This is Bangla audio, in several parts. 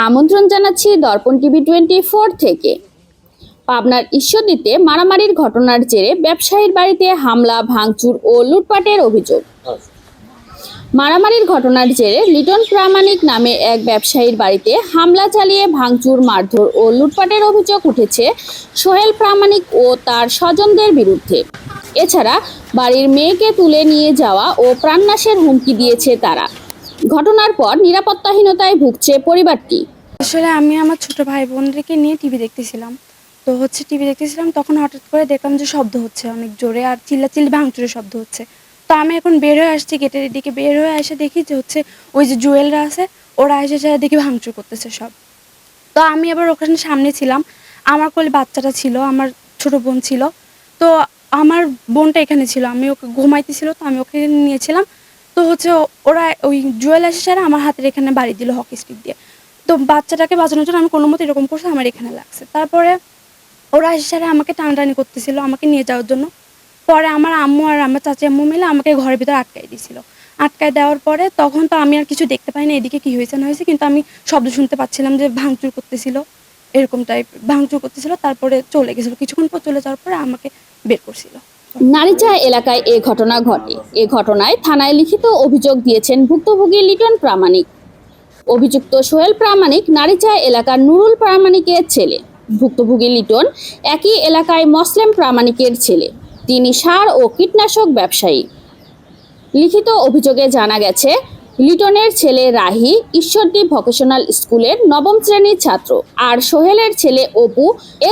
আমন্ত্রণ জানাচ্ছি দর্পণ টিভি 24 থেকে। পাবনার ঈশ্বরদীতে মারামারির ঘটনার জেরে ব্যবসায়ীর বাড়িতে হামলা, ভাঙচুর ও লুটপাটের অভিযোগ। মারামারির ঘটনার জেরে লিটন প্রামাণিক নামে এক ব্যবসায়ীর বাড়িতে হামলা চালিয়ে ভাঙচুর, মারধর ও লুটপাটের অভিযোগ উঠেছে সোহেল প্রামাণিক ও তার স্বজনদের বিরুদ্ধে। এছাড়া বাড়ির মেয়েকে তুলে নিয়ে যাওয়া ও প্রাণনাশের হুমকি দিয়েছে তারা। ঘটনার পর নিরাপত্তাহীনতায় ভুগছে পরিবারটি। আসলে আমি আমার ছোট ভাই বোনদেরকে নিয়ে টিভি দেখতেছিলাম। তখন হঠাৎ করে দেখলাম যে শব্দ হচ্ছে অনেক জোরে, আর চিল্লাচিল্লি ভাঙচুরের শব্দ হচ্ছে। তো আমি এখন বের হয়ে আসছি, গেটের দিকে বের হয়ে এসে দেখি যে হচ্ছে ওই যে জুয়েলরা আছে, ওরা এসে দেখি ভাঙচুর করতেছে সব। তো আমি আবার ওখানে সামনে ছিলাম, আমার কোলে বাচ্চাটা ছিল, আমার ছোট বোন ছিল। তো আমার বোনটা এখানে ছিল, আমি ওকে ঘুমাইতেছিল, তো আমি ওকে নিয়েছিলাম। তো হচ্ছে ওরা ওই জুয়েল এসে আমার হাতের এখানে বাড়ি দিল হকি স্টিক দিয়ে। তো বাচ্চাটাকে বাঁচানোর জন্য আমি কোনো মতো এরকম করছি, আমার এখানে লাগছে। তারপরে ওরা এসে আমাকে টানাটানি করতেছিল আমাকে নিয়ে যাওয়ার জন্য। পরে আমার আম্মু আর আমার চাচি আম্মু মিলে আমাকে ঘরের ভিতরে আটকাই দিয়েছিল। আটকায় দেওয়ার পরে তখন তো আমি আর কিছু দেখতে পাইনি এদিকে কি হয়েছে না হয়েছে, কিন্তু আমি শব্দ শুনতে পাচ্ছিলাম যে ভাঙচুর করতেছিল, এরকম টাইপ ভাঙচুর করতেছিল। তারপরে চলে গেছিল, কিছুক্ষণ পর চলে যাওয়ার পরে আমাকে বের করছিল। নারীচা এলাকায় এ ঘটনা ঘটে। এ ঘটনায় থানায় লিখিত অভিযোগ দিয়েছেন ভুক্তভোগী লিটন প্রামাণিক। অভিযুক্ত সোহেল প্রামাণিক নারীচা এলাকার নুরুল প্রামাণিকের ছেলে। ভুক্তভোগী লিটন একই এলাকায় মসলেম প্রামাণিকের ছেলে। তিনি সার ও কীটনাশক ব্যবসায়ী। লিখিত অভিযোগে জানা গেছে, লিটনের ছেলে রাহি ঈশ্বরদী ভোকেশনাল স্কুলের 9ম শ্রেণীর ছাত্র, আর সোহেলের ছেলে অপু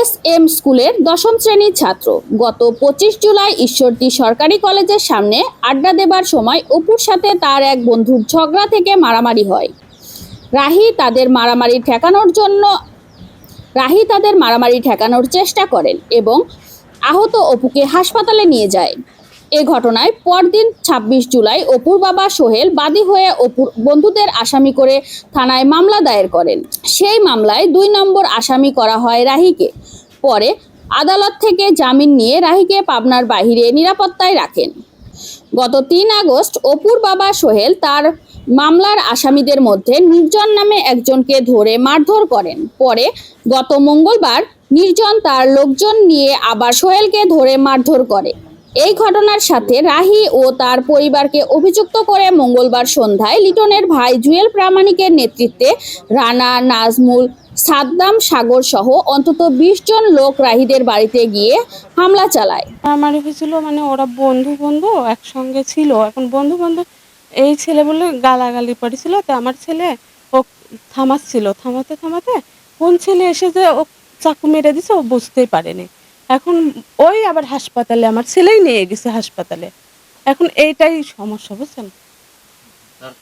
SM স্কুলের 10ম শ্রেণীর ছাত্র। গত 25 জুলাই ঈশ্বরদী সরকারি কলেজের সামনে আড্ডা দেবার সময় অপুর সাথে তার এক বন্ধুর ঝগড়া থেকে মারামারি হয়। রাহি তাদের মারামারি ঠেকানোর চেষ্টা করেন এবং আহত অপুকে হাসপাতালে নিয়ে যায়। এ ঘটনায় পরদিন 26 জুলাই অপুর বাবা সোহেল বাদী হয়ে অপুর বন্ধুদের আসামি করে থানায় মামলা দায়ের করেন। সেই মামলায় 2 নম্বর আসামি করা হয় রাহিকে। পরে আদালত থেকে জামিন নিয়ে রাহিকে পাবনার বাইরে নিরাপত্তায় রাখেন। গত 3 আগস্ট অপুর বাবা সোহেল তার মামলার আসামিদের মধ্যে নির্জন নামে একজনকে ধরে মারধর করেন। পরে গত মঙ্গলবার নির্জন তার লোকজন নিয়ে আবার সোহেলকে ধরে মারধর করে। এই ঘটনার সাথে রাহি ও তার পরিবারকে অভিযুক্ত করে মঙ্গলবার সন্ধ্যায় লিটনের ভাই জুয়েল প্রামাণিকের নেতৃত্বে রানা, নাজমুল, সাদ্দাম, সাগর সহ অন্তত 20 জন লোক রাহিদের বাড়িতে গিয়ে হামলা চালায়। মারামারি হয়েছিল, মানে ওরা বন্ধু বন্ধু একসঙ্গে ছিল। এখন বন্ধু বন্ধু এই ছেলে বলে গালাগালি পড়েছিল, তো আমার ছেলে ও থামাতে কোন ছেলে এসে যে ও চাকু মেরে দিছে ও বুঝতেই পারেনি। এখন ওই আবার হাসপাতালে আমার ছেলেই নিয়ে গেছে হাসপাতালে। এখন এইটাই সমস্যা, বুঝছেন।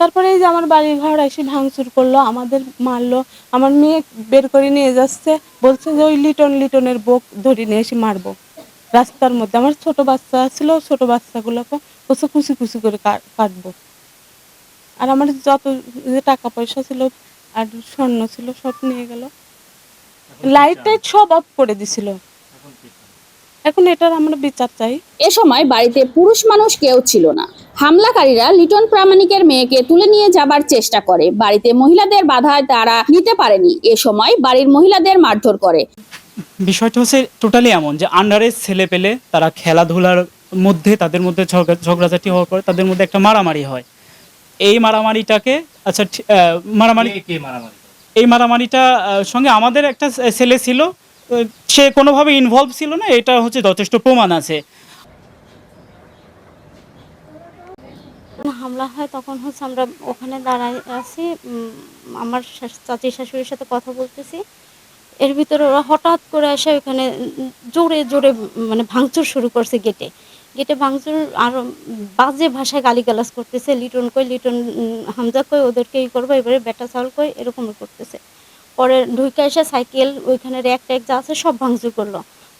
তারপরে এই যে আমার বাড়ির ঘর এসে ভাঙচুর করলো, আমাদের মারলো, আমার মেয়ে বের করে নিয়ে যাচ্ছে, বলছে যে ওই লিটনের বুক ধরে নিয়ে এসে মারবো রাস্তার মধ্যে। আমার ছোট বাচ্চা ছিল, ছোট বাচ্চাগুলোকে বলছে কুচি কুচি করে কাটবো। আর আমার যত যে টাকা পয়সা ছিল আর স্বর্ণ ছিল সব নিয়ে গেল, লাইট টাইট সব অফ করে দিছিল। এখন এটার আমরা বিচার চাই। এ সময় বাড়িতে পুরুষ মানুষ কেউ ছিল না। হামলাকারীরা লিটন প্রামাণিকের মেয়েকে তুলে নিয়ে যাবার চেষ্টা করে। বাড়িতে মহিলাদের বাধায় তারা নিতে পারেনি। এ সময় বাড়ির মহিলাদের মারধর করে। বিষয়টা হচ্ছে টোটালি এমন যে আন্ডারেজ ছেলে পেলে তারা খেলাধুলার মধ্যে তাদের মধ্যে ঝগড়াঝাটি হওয়ার পরে তাদের মধ্যে একটা মারামারি হয়। এই মারামারিটাকে এই মারামারিটা সঙ্গে আমাদের একটা ছেলে ছিল, সে কোনোভাবে ইনভলভ ছিল না, এটা হচ্ছে যথেষ্ট প্রমাণ আছে। হামলা হয় তখন হচ্ছে আমরা ওখানে দাঁড়ায় আছি, আমার চাচি শাশুড়ির সাথে কথা বলতেছি। এর ভিতরে ওরা হঠাৎ করে এসে ওখানে জোরে জোরে মানে ভাঙচুর শুরু করছে। গেটে ভাঙচুর আর বাজে ভাষায় গালিগালাজ করতেছে। লিটন হামজা কই ওদেরকে ই করবো, এবারে বেটা চাল কই, এরকম করতেছে। পরে ঢুকে এসে সাইকেল ওইখানে র্যাক ট্যাক যা আছে সব ভাঙচুর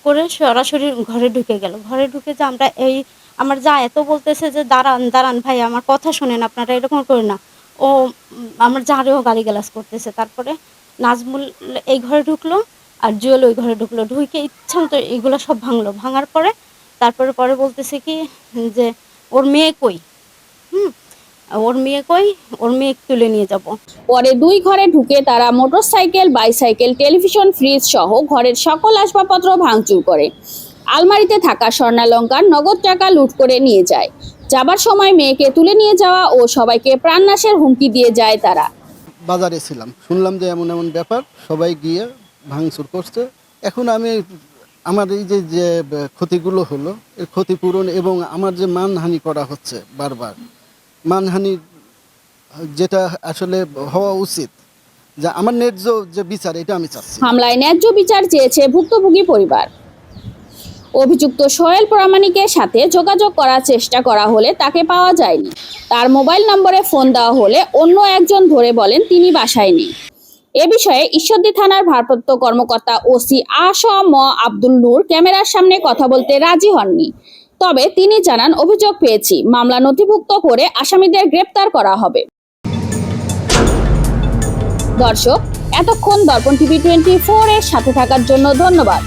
করে সরাসরি ঘরে ঢুকে গেল। ঘরে ঢুকে যে আমরা আমার যা এত বলতেছে যে দাঁড়ান ভাই, আমার কথা শোনেন, আপনারা এরকম করেন না। ও আমার যারেও গালিগালাজ করতেছে। তারপরে নাজমুল এই ঘরে ঢুকলো আর জুয়েল ওই ঘরে ঢুকলো। ঢুকে ইচ্ছা মতো এগুলো সব ভাঙার পরে তারপরে বলতেছে কি যে ওর মেয়ে কই, ওর মেয়ে কই, ওর মেয়ে তুলে নিয়ে যাব। পরে দুই ঘরে ঢুকে তারা মোটরসাইকেল, বাইসাইকেল, টেলিভিশন, ফ্রিজ সহ ঘরের সকল আসবাবপত্র ভাঙচুর করে। আলমারিতে থাকা স্বর্ণালংকার, নগদ টাকা লুট করে নিয়ে যায়। যাবার সময় মেয়েকে তুলে নিয়ে যাওয়া ও সবাইকে প্রাণনাশের হুমকি দিয়ে যায় তারা। বাজারে ছিলাম, শুনলাম যে এমন এমন ব্যাপার, সবাই গিয়ে ভাঙচুর করছে। এখন আমি আমার এই যে যে ক্ষতিগুলো হলো, এই ক্ষতিপূরণ এবং আমার যে মানহানি করা হচ্ছে বারবার, মানহানি যেটা আসলে হওয়া উচিত, যে আমার ন্যায্য যে বিচার, এটা আমি চাচ্ছি। হামলায় ন্যায্য বিচার চেয়েছে ভুক্তভোগী পরিবার। অভিযুক্ত সোহেল প্রামাণিকের সাথে যোগাযোগ করার চেষ্টা করা হলে তাকে পাওয়া যায়নি। তার মোবাইল নম্বরে ফোন দেওয়া হলে অন্য একজন ধরে বলেন তিনি বাসায় নেই। এ বিষয়ে ঈশ্বরদী থানার ভারপ্রাপ্ত কর্মকর্তা ওসি আ.স.ম. আব্দুল নূর ক্যামেরার সামনে কথা বলতে রাজি হননি। তবে তিনি জানান, অভিযোগ পেয়েছি, মামলা নথিভুক্ত করে আসামিদের গ্রেপ্তার করা হবে। দর্শক, এতক্ষণ দর্পণ টিভি 24 এর সাথে থাকার জন্য ধন্যবাদ।